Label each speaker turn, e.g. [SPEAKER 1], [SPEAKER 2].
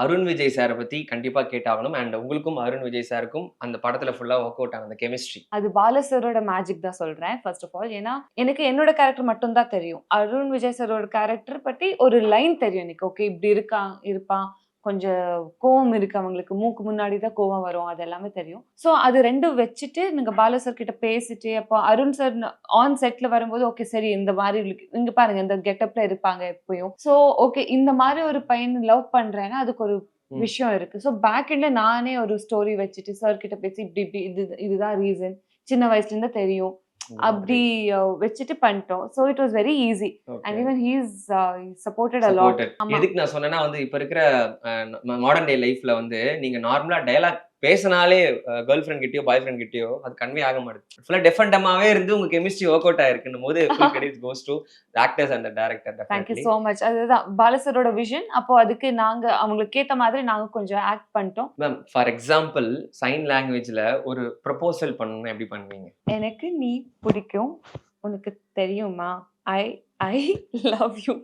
[SPEAKER 1] அருண் விஜய் சார பத்தி கண்டிப்பா கேட்டாகணும். அண்ட் உங்களுக்கும் அருண் விஜய் சாருக்கும் அந்த படத்துல ஃபுல்லா வொர்க் அவுட் ஆன அந்த கெமிஸ்ட்ரி.
[SPEAKER 2] அது பால சாரோட மேஜிக் தான் சொல்றேன் ஃபர்ஸ்ட் ஆஃப் ஆல். ஏன்னா, எனக்கு என்னோட கேரக்டர் மட்டும் தான் தெரியும். அருண் விஜய் சாரோட கேரக்டர் பத்தி ஒரு லைன் தெரியும் எனக்கு. ஓகே இப்படி இருப்பான். கொஞ்சம் கோவம் இருக்கு அவங்களுக்கு. மூக்கு முன்னாடி தான் கோவம் வரும். அது எல்லாமே தெரியும். ஸோ அது 2ம் வச்சுட்டு நீங்க பால சார் கிட்ட பேசிட்டு, அப்போ அருண் சார் ஆன் செட்ல வரும்போது, ஓகே சரி இந்த மாரி இங்க பாருங்க இந்த கெட்டப்ல இருப்பாங்க எப்பயும். ஸோ ஓகே இந்த மாரி ஒரு பையன லவ் பண்றேன்னா, அதுக்கு ஒரு விஷயம் இருக்கு. ஸோ பேக் எண்ட்ல நானே ஒரு ஸ்டோரி வச்சுட்டு சார் கிட்ட பேசி இப்படி இதுதான் ரீசன். சின்ன வயசுல இருந்து தெரியும். அப்படி வச்சுட்டு பண்ணிட்டோம். So it was very easy. And even he is supported a lot.
[SPEAKER 1] Supported.
[SPEAKER 2] ஆமா.
[SPEAKER 1] எதுக்கு நான் சொன்னேன்னா வந்து இப்ப இருக்கிற மாடர்ன் டே லைஃப்ல வந்து நீங்க நார்மலா டயலாக் பேசினாலே கேர்ள் ஃபிரெண்ட் கிட்டயோ, பாய் ஃபிரெண்ட் கிட்டயோ அது கன்வே ஆக மாட்டேங்குது. ஃபுல்லா டெஃப் அண்ட் டம்மாவே இருந்து உங்க கெமிஸ்ட்ரி வொர்க் அவுட் ஆயிருக்குன்னும்போது full credit goes to the actors and the director
[SPEAKER 2] thank you
[SPEAKER 1] definitely.
[SPEAKER 2] So much. அதுதான் பால சாரோட விஷன். அப்போ அதுக்கு நாங்க அவங்களுக்கு ஏத்த மாதிரி நாங்க கொஞ்சம் ஆக்ட் பண்ணிட்டோம்.
[SPEAKER 1] மேம் ஃபார் எக்ஸாம்பிள் சைன் லாங்குவேஜ்ல ஒரு ப்ரொபோசல் பண்ணனும்னா எப்படி பண்ணுவீங்க?
[SPEAKER 2] எனக்கு நீ பிடிக்கும். உனக்கு தெரியுமா? ஐ ஐ லவ் யூ.